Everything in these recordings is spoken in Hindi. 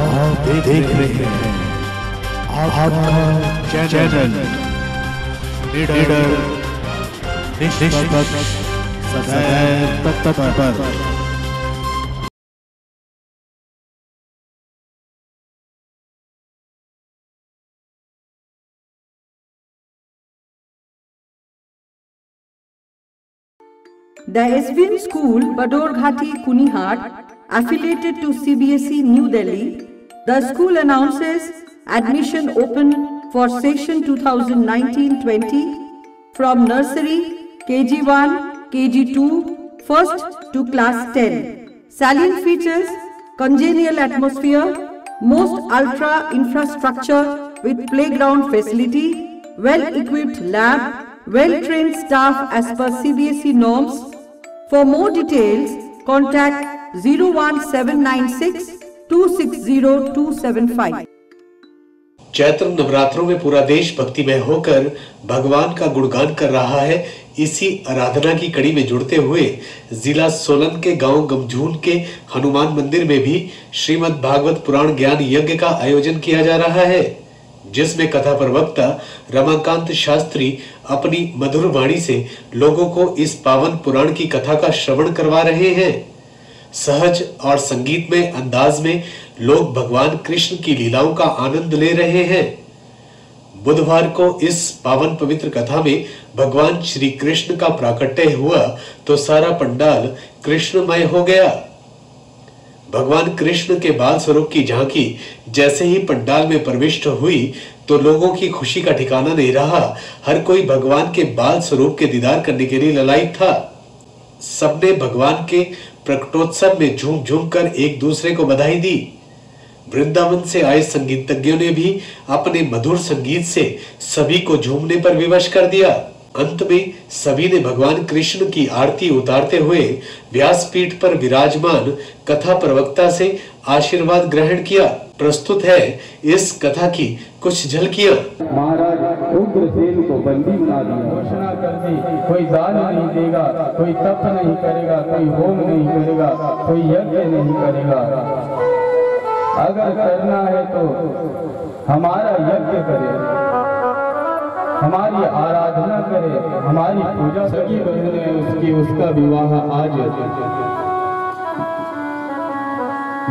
आप देख रहे हैं आपका चैनल लीडर निष्पक्ष सदैव तत्पर। The SVM School, Badorghati, Kunihat, affiliated to CBSE New Delhi, the school announces admission open for session 2019-20 from nursery, KG1, KG2, 1st to class 10. Salient features: congenial atmosphere, most ultra infrastructure with playground facility, well-equipped lab, well-trained staff as per CBSE norms. For more details, contact 01796 260 275. Chaitra नवरात्रों में पूरा देश भक्तिमय होकर भगवान का गुणगान कर रहा है। इसी आराधना की कड़ी में जुड़ते हुए जिला सोलन के गांव गमझून के हनुमान मंदिर में भी श्रीमद् भागवत पुराण ज्ञान यज्ञ का आयोजन किया जा रहा है, जिसमें कथा प्रवक्ता रमाकांत शास्त्री अपनी मधुर वाणी से लोगों को इस पावन पुराण की कथा का श्रवण करवा रहे हैं। सहज और संगीतमय अंदाज में लोग भगवान कृष्ण की लीलाओं का आनंद ले रहे हैं। बुधवार को इस पावन पवित्र कथा में भगवान श्री कृष्ण का प्राकट्य हुआ तो सारा पंडाल कृष्णमय हो गया। भगवान कृष्ण के बाल स्वरूप की झांकी जैसे ही पंडाल में प्रविष्ट हुई तो लोगों की खुशी का ठिकाना नहीं रहा। हर कोई भगवान के बाल स्वरूप के दीदार करने के लिए ललायित था। सबने भगवान के प्रकटोत्सव में झूम झूम कर एक दूसरे को बधाई दी। वृंदावन से आए संगीतज्ञों ने भी अपने मधुर संगीत से सभी को झूमने पर विवश कर दिया। अंत में सभी ने भगवान कृष्ण की आरती उतारते हुए व्यासपीठ पर विराजमान कथा प्रवक्ता से आशीर्वाद ग्रहण किया। प्रस्तुत है इस कथा की कुछ झलकियां। महाराज उग्रसेन को बंदी बना दिया, घोषणा कर दी कोई दान नहीं देगा, कोई तप नहीं करेगा, कोई होम नहीं करेगा, कोई यज्ञ नहीं करेगा। अगर करना है तो हमारा यज्ञ करे, हमारी आराधना करे, हमारी पूजा। सभी बहनें उसका विवाह आज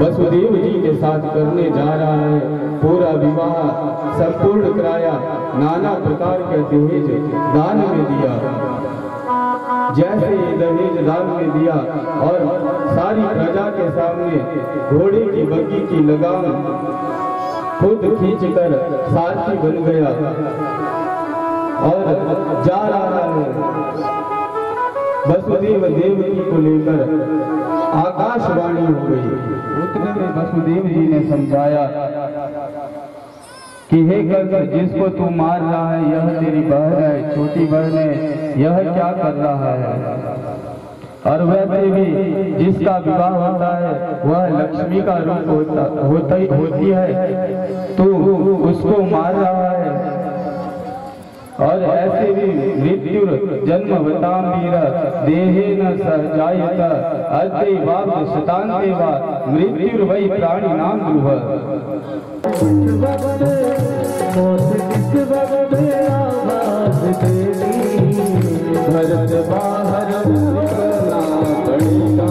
वसुदेव जी के साथ करने जा रहा है। पूरा विवाह संपूर्ण कराया, नाना प्रकार के दहेज दान में दिया। जैसे ये दहेज दान में दिया और सारी प्रजा के सामने घोड़े की बग्गी की लगाम खुद खींचकर सारथी बन गया और जा रहा है वसुदेव देवकी को लेकर। आकाशवाणी हो गई। उतने में वसुदेव जी ने समझाया कि हे कंस, जिसको तू मार रहा है यह तेरी बहन है, छोटी बहन है, यह क्या कर रहा है? और वैसे भी जिसका विवाह होता है वह लक्ष्मी का रूप होती है, तू उसको मार रहा है। और ऐसे भी मृत्यु जन्मवतां वीर देहेन सहजायत अद्वैवाद शतान्तेवा मृत्युर्वै प्राणिनां ध्रुवः। भरत बाहर निकलना पड़ेगा।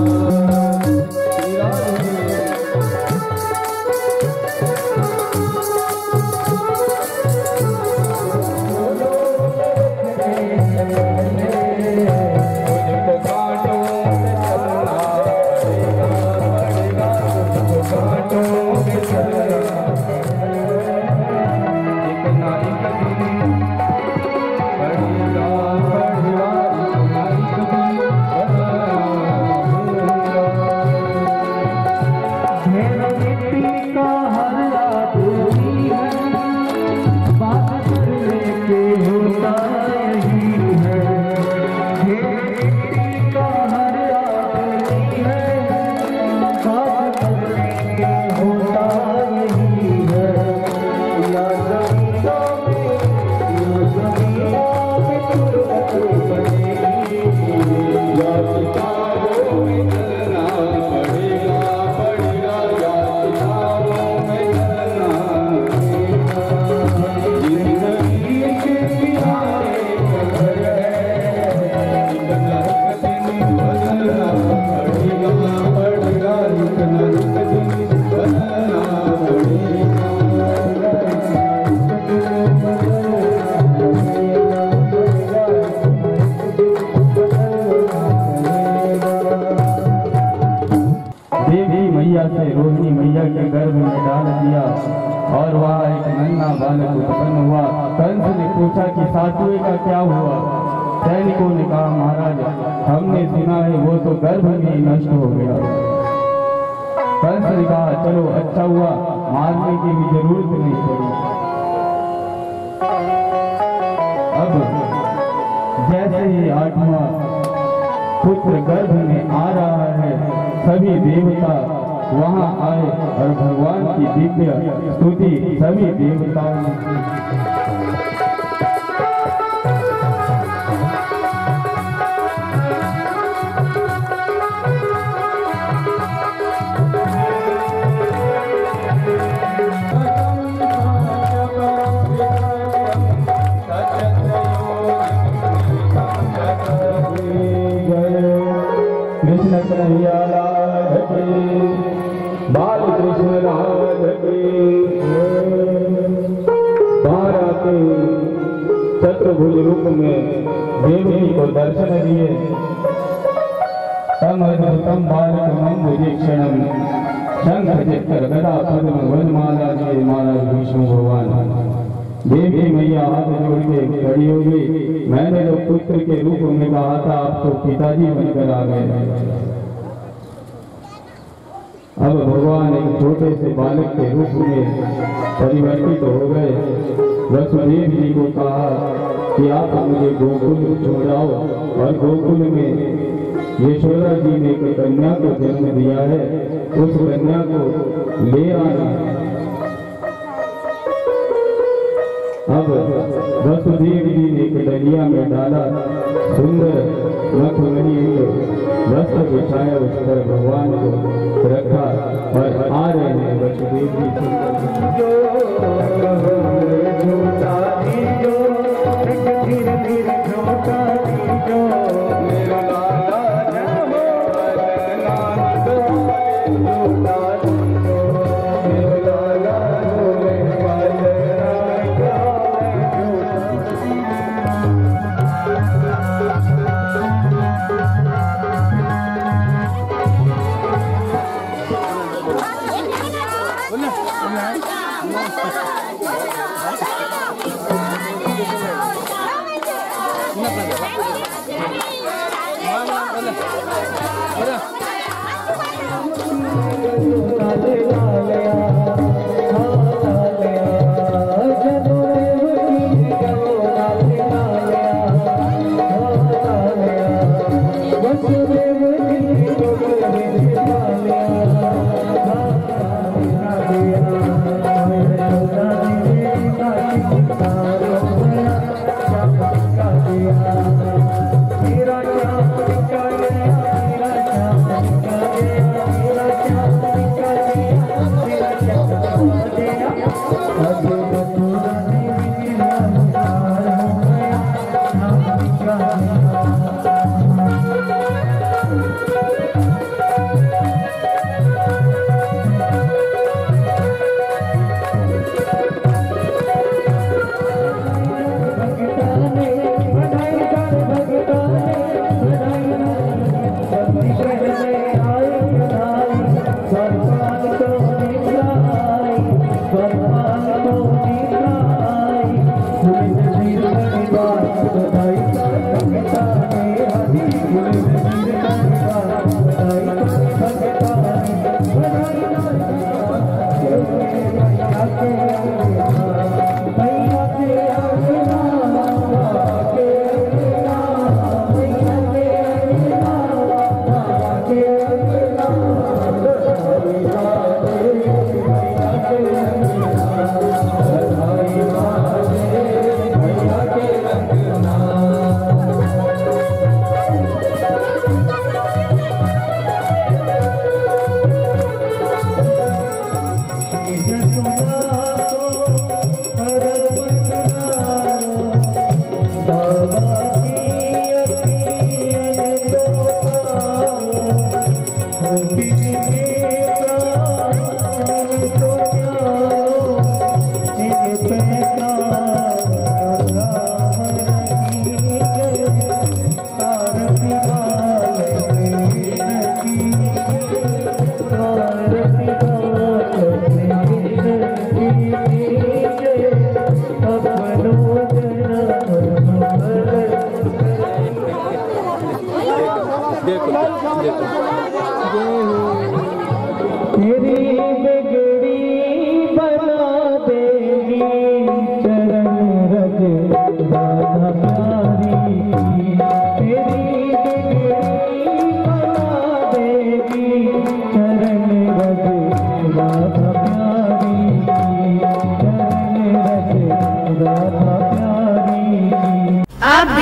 रोहिणी मैया के गर्भ में डाल दिया और वहाँ एक नन्हा बालक उत्पन्न हुआ। कंस ने पूछा कि सातवें का क्या हुआ? सैनिकों ने कहा महाराज हमने सुना है वो तो गर्भ में ही नष्ट हो गया। कंस ने कहा चलो अच्छा हुआ, मारने की भी जरूरत नहीं पड़ी। अब जैसे ही 8वां पुत्र गर्भ में आ रहा है, सभी देवता वहां आए और भगवान की दिव्य स्तुति सभी देवताओं ने कृष्ण कन्हैया लाल की, बाल कृष्ण लाल की। बारह के चतुर्भुज रूप में देवी को दर्शन दिए। तम अद्भुतम बालकमं भुजक्षणम शंख चक्र गदा पद्म वनमाला दिए महाराज विष्णु भगवान। देवी मैया हाथ जोड़ के खड़ी हो गई। मैंने तो पुत्र के रूप में कहा था आप तो पिताजी बनकर आ गए। अब भगवान एक छोटे से बालक के रूप में परिवर्तित हो गए। वसुदेव जी को कहा कि आप मुझे गोकुल छोड़ाओ और गोकुल में यशोदा जी ने एक कन्या को जन्म दिया है, उस कन्या को ले आना। अब वसुदेव जी ने एक डलिया में डाला, सुंदर मखमली वस्त्र बिछाया, उस पर भगवान को रखा और आ रहे हैं वसुदेव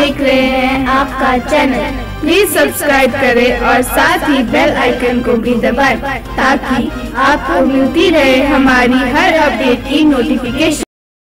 देख रहे हैं आपका चैनल। प्लीज सब्सक्राइब करें और साथ ही बेल आइकन को भी दबाएं ताकि आपको मिलती रहे हमारी हर अपडेट की नोटिफिकेशन।